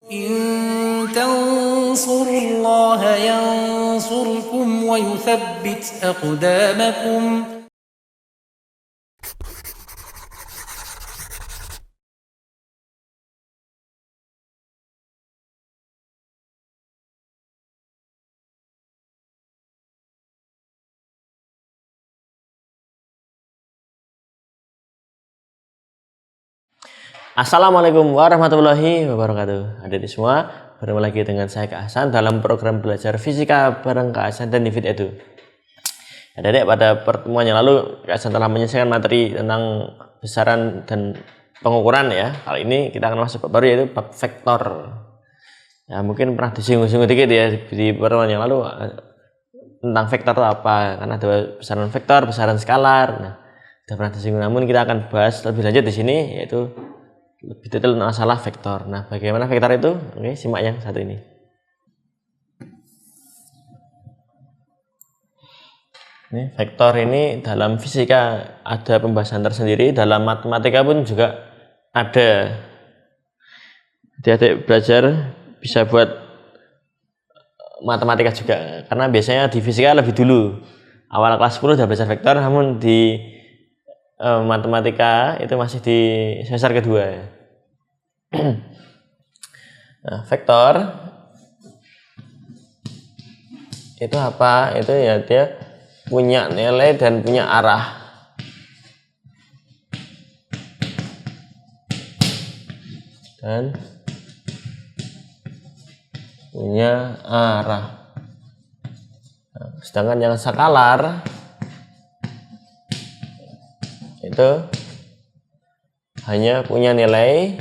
إن تنصروا الله ينصركم ويثبت أقدامكم. Assalamualaikum warahmatullahi wabarakatuh. Adik-adik semua, bertemu lagi dengan saya Kak Hasan dalam program belajar fisika bareng Kak Hasan dan Nifid Edu. Adik-adik, pada pertemuan yang lalu Kak Hasan telah menyelesaikan materi tentang besaran dan pengukuran ya. Kali ini kita akan masuk bab baru, yaitu bab vektor. Ya, mungkin pernah disinggung-singgung dikit ya di pertemuan yang lalu tentang vektor itu apa, karena ada besaran vektor, besaran skalar. Nah, sudah pernah disinggung, namun kita akan bahas lebih lanjut di sini, yaitu lebih detail tentang masalah vektor. Nah, bagaimana vektor itu? Oke, simak yang satu ini. Ini vektor ini dalam fisika ada pembahasan tersendiri, dalam matematika pun juga ada. Adik-adik belajar bisa buat matematika juga, karena biasanya di fisika lebih dulu. Awal kelas 10 sudah belajar vektor, namun di matematika itu masih di semester kedua ya. Nah, vektor itu apa? Itu ya dia punya nilai dan punya arah. Dan punya arah. Nah, sedangkan yang skalar itu hanya punya nilai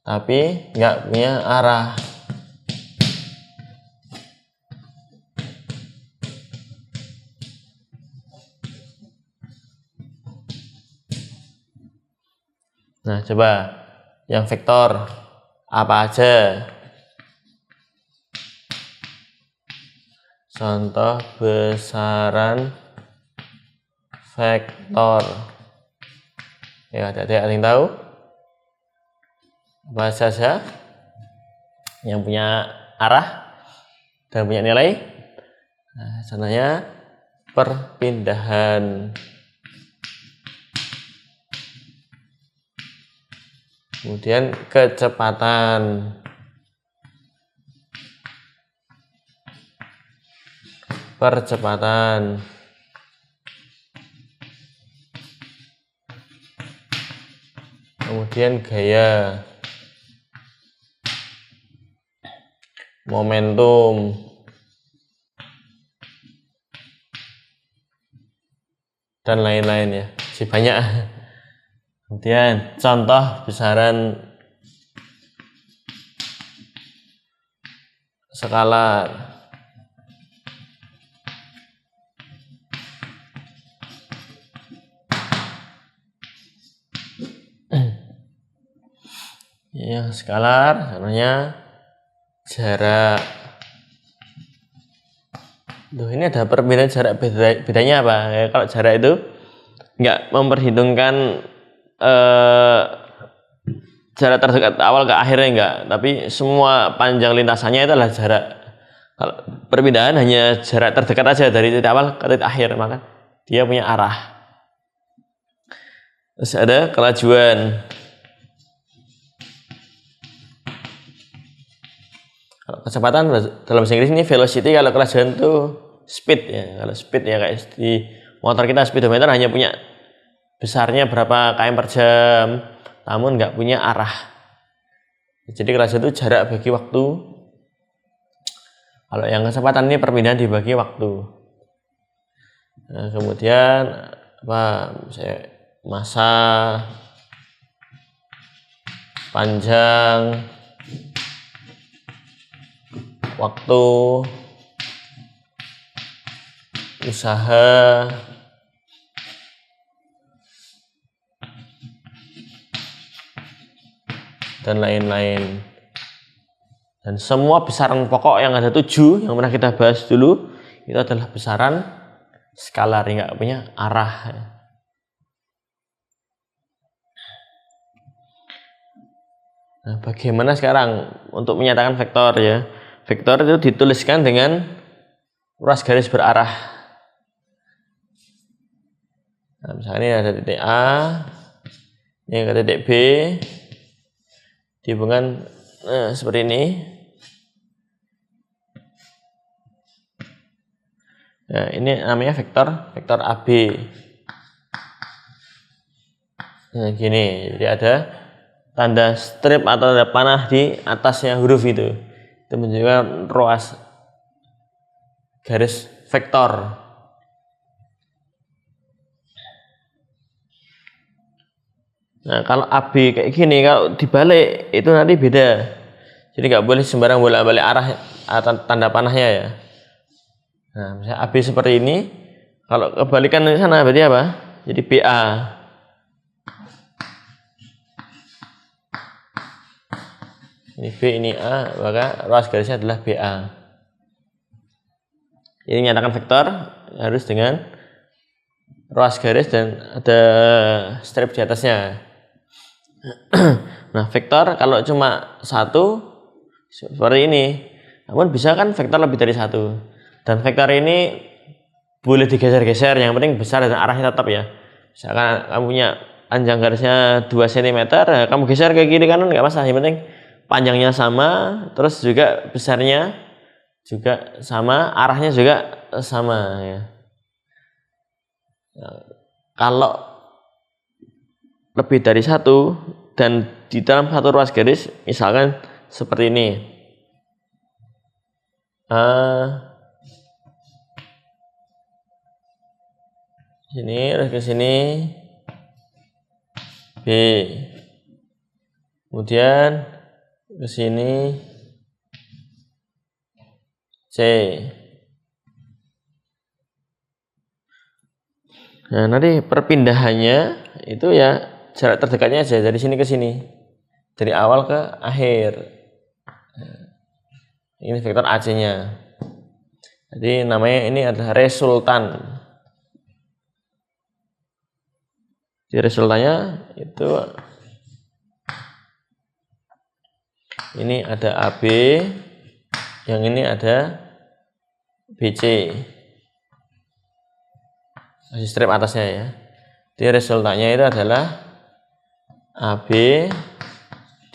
tapi nggak punya arah. Nah, coba yang vektor apa aja? Contoh besaran vektor. Ya, ada yang tahu? Apa saja yang punya arah dan punya nilai? Nah, contohnya perpindahan, kemudian kecepatan, percepatan, kemudian gaya, momentum, dan lain-lain ya, masih banyak. Kemudian contoh besaran skalar. Yang skalar namanya jarak. Ini ada perbedaan jarak, bedanya apa? Ya, kalau jarak itu nggak memperhitungkan jarak terdekat awal ke akhirnya enggak, tapi semua panjang lintasannya itu adalah jarak. Kalau perpindahan hanya jarak terdekat aja dari titik awal ke titik akhir, maka dia punya arah. Terus ada kelajuan. Kalau kecepatan dalam bahasa Inggris ini velocity, kalau kelajuan itu speed ya. Kalau speed ya kayak di motor kita, speedometer hanya punya besarnya berapa km per jam, namun nggak punya arah. Jadi kelajuan itu jarak bagi waktu. Kalau yang kecepatan ini perpindahan dibagi waktu. Nah, kemudian apa? Misalnya masa, panjang, waktu, usaha, dan lain-lain. Dan semua besaran pokok yang ada 7 yang pernah kita bahas dulu itu adalah besaran skalar yang nggak punya arah. Nah, bagaimana sekarang untuk menyatakan vektor ya? Vektor itu dituliskan dengan ruas garis berarah. Nah, misalnya ini ada titik A, ini ke titik B, dihubungkan seperti ini. Nah, ini namanya vektor AB. Nah, gini, jadi ada tanda strip atau tanda panah di atasnya huruf itu menunjukkan ruas garis vektor. Nah, kalau AB kayak gini, kalau dibalik itu nanti beda. Jadi nggak boleh sembarang bolak-balik arah tanda panahnya ya. Nah, misalnya AB seperti ini, kalau kebalikan di sana berarti apa? Jadi BA. Ini B, ini A, maka ruas garisnya adalah BA. Ini nyatakan vektor harus dengan ruas garis dan ada strip di atasnya. Nah, vektor kalau cuma satu seperti ini, namun bisa kan vektor lebih dari satu. Dan vektor ini boleh digeser-geser, yang penting besar dan arahnya tetap ya. Misalkan kamu punya panjang garisnya 2 cm, kamu geser ke kiri kanan nggak masalah, yang penting panjangnya sama, terus juga besarnya juga sama, arahnya juga sama ya. Nah, kalau lebih dari satu dan di dalam satu ruas garis, misalkan seperti ini, sini terus ke sini B, kemudian ke sini C. Nah, nanti perpindahannya itu ya jarak terdekatnya aja dari sini ke sini, dari awal ke akhir. Ini vektor AC-nya. Jadi namanya ini adalah resultan. Jadi resultannya itu ini ada AB, yang ini ada BC. Masih strip atasnya ya. Jadi resultannya itu adalah AB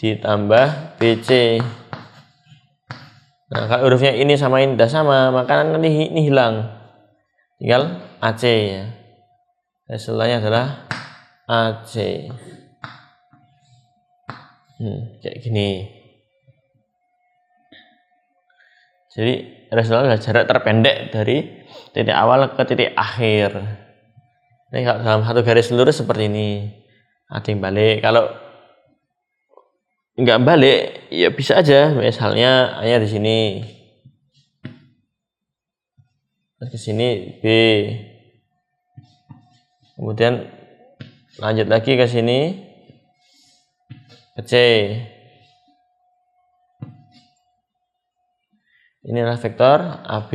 ditambah BC. Nah, kalau hurufnya ini sama ini tidak sama, maka nanti ini hilang. Tinggal AC ya. Resultannya adalah AC. Kayak gini. Jadi resultannya adalah jarak terpendek dari titik awal ke titik akhir. Ini kalau dalam satu garis lurus seperti ini, ada yang balik. Kalau nggak balik, ya bisa aja. Misalnya hanya di sini, terus ke sini B, kemudian lanjut lagi ke sini ke C. Inilah vektor AB.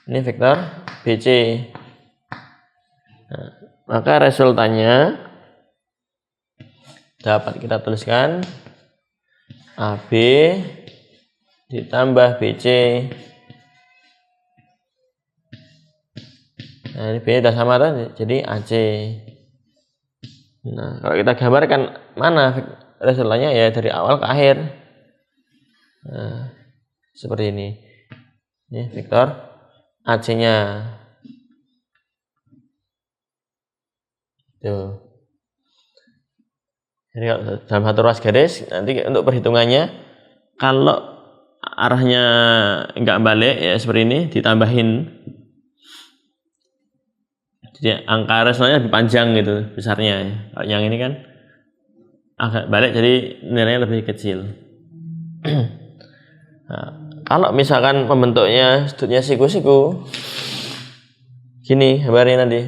Ini vektor BC. Nah, maka resultannya dapat kita tuliskan AB ditambah BC. Nah, ini B sudah sama kan, jadi AC. Nah, kalau kita gambarkan mana resultannya ya dari awal ke akhir. Nah, seperti ini. Ini vektor AC-nya. Tuh. Jadi dalam satu ruas garis, nanti untuk perhitungannya, kalau arahnya enggak balik ya seperti ini, ditambahin. Jadi angka resultannya lebih panjang gitu besarnya. Kalau yang ini kan agak balik, jadi nilainya lebih kecil. Nah, kalau misalkan pembentuknya sudutnya siku-siku, gini gambarnya nanti.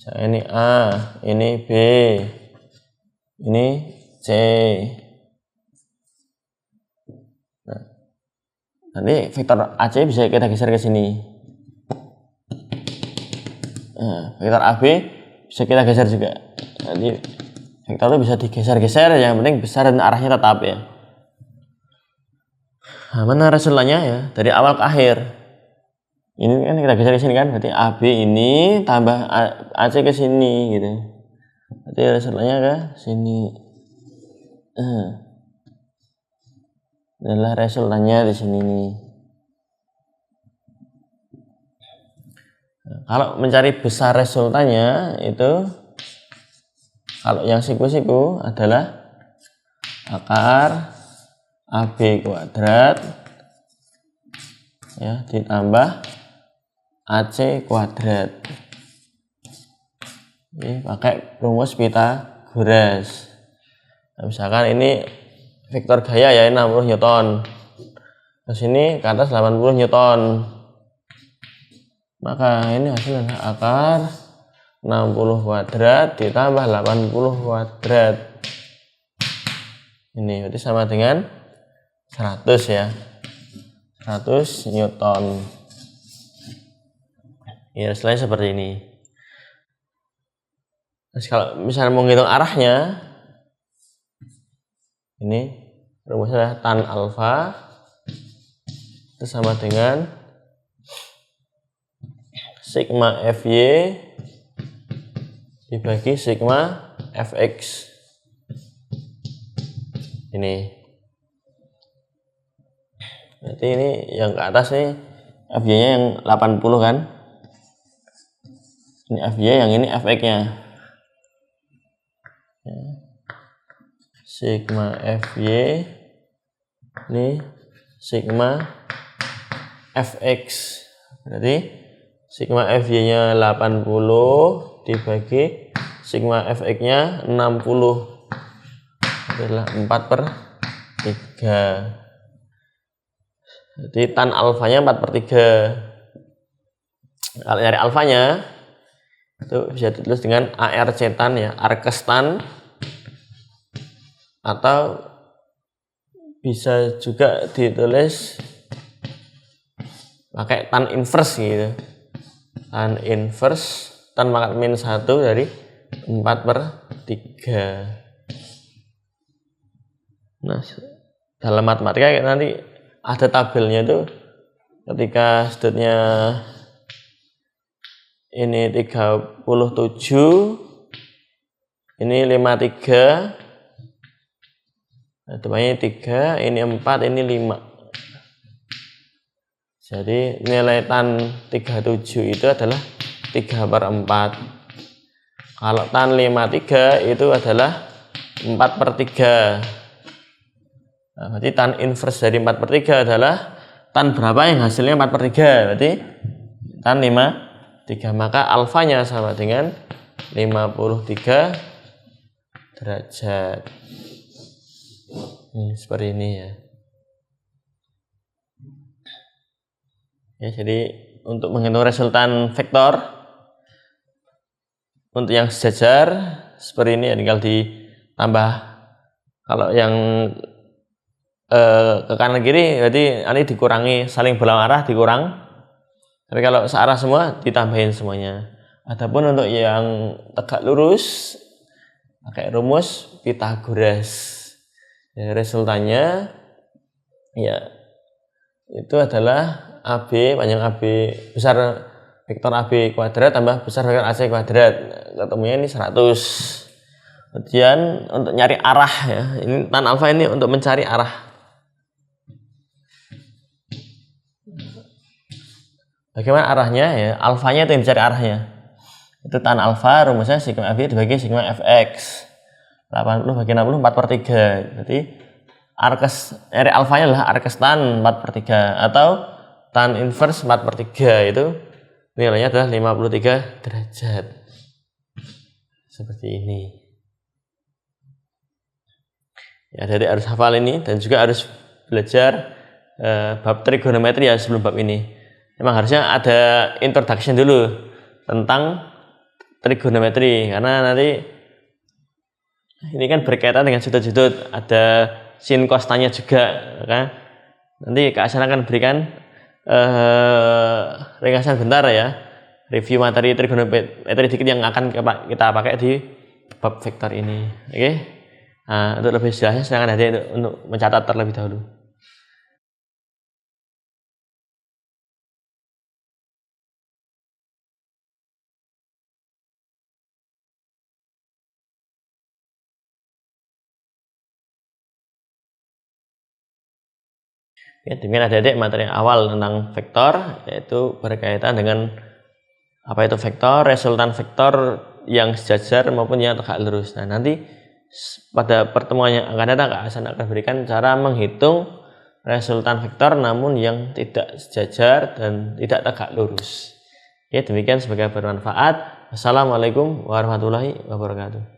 Ini A, ini B, ini C. Nah, nanti vektor AC bisa kita geser ke sini. Nah, vektor AB bisa kita geser juga. Jadi vektor itu bisa digeser-geser, yang penting besar dan arahnya tetap ya. Nah, mana resultannya ya? Dari awal ke akhir. Ini kan kita geser ke sini kan, berarti AB ini tambah AC ke sini gitu. Berarti resultannya ke sini. Adalah resultannya di sini nih. Nah, kalau mencari besar resultannya itu, kalau yang siku-siku adalah akar AB kuadrat ya ditambah AC kuadrat. Ini pakai rumus Pythagoras. Nah, misalkan ini vektor gaya ya 60 Newton. Terus ini ke atas 80 Newton. Maka ini hasilnya akar 60 kuadrat ditambah 80 kuadrat. Ini berarti sama dengan 100 ya. 100 Newton. Ya, selain seperti ini. Terus kalau misalnya mau ngitung arahnya, ini rumusnya adalah tan alfa itu sama dengan sigma Fy dibagi sigma Fx. Ini. Berarti ini yang ke atas nih Fy-nya yang 80 kan. Ini Fy, yang ini Fx-nya. Ya. Sigma Fy ini sigma Fx. Berarti sigma Fy-nya 80 dibagi sigma Fx-nya 60. Adalah 4/3. Jadi tan alfanya 4/3. Kalau nyari alfanya itu bisa ditulis dengan ARC tan ya, arkes tan, atau bisa juga ditulis pakai tan inverse gitu. Tan inverse, tan pangkat min 1 dari 4/3. Nah, dalam matematika nanti ada tabelnya tuh, ketika sudutnya ini 37, ini 53, nah, depannya 3, ini 4, ini 5. Jadi nilai tan 37 itu adalah 3/4. Kalau tan 53 itu adalah 4/3. Nah, berarti tan inverse dari 4/3 adalah tan berapa yang hasilnya 4/3. Berarti tan 53. Maka alfanya sama dengan 53 derajat. Seperti ini ya. Ya, jadi untuk menghitung resultan vektor untuk yang sejajar seperti ini ya, tinggal ditambah. Kalau yang ke kanan kiri berarti ini dikurangi, saling berlawan arah dikurang. Tapi kalau searah semua ditambahin semuanya. Adapun untuk yang tegak lurus pakai rumus Pythagoras. Ya, resultannya ya itu adalah AB, panjang AB besar vektor AB kuadrat tambah besar vektor AC kuadrat, ketemunya ini 100. Kemudian untuk nyari arah ya, ini tan alfa ini untuk mencari arah. Bagaimana arahnya ya? Alfanya itu yang mencari arahnya. Itu tan alfa rumusnya sigma Fy dibagi sigma Fx. 80 bagi 60 4/3. Berarti arkes nyari alfanya adalah arkes tan 4/3 atau tan inverse 4/3, itu nilainya adalah 53 derajat. Seperti ini. Ya, jadi harus hafal ini dan juga harus belajar bab trigonometri ya sebelum bab ini. Memang harusnya ada introduction dulu tentang trigonometri, karena nanti ini kan berkaitan dengan sudut-sudut, ada sin cos tanya juga kan. Nanti Kak Hasan akan berikan ringkasan bentar ya review materi trigonometri dikit yang akan kita pakai di bab vektor ini. Oke. Nah, untuk lebih jelasnya silakan adik untuk mencatat terlebih dahulu. Ya, demikian adik-adik materi awal tentang vektor, yaitu berkaitan dengan apa itu vektor, resultan vektor yang sejajar maupun yang tegak lurus. Nah, nanti pada pertemuan yang akan datang Kak Hasan akan berikan cara menghitung resultan vektor namun yang tidak sejajar dan tidak tegak lurus. Ya, demikian semoga bermanfaat. Wassalamualaikum warahmatullahi wabarakatuh.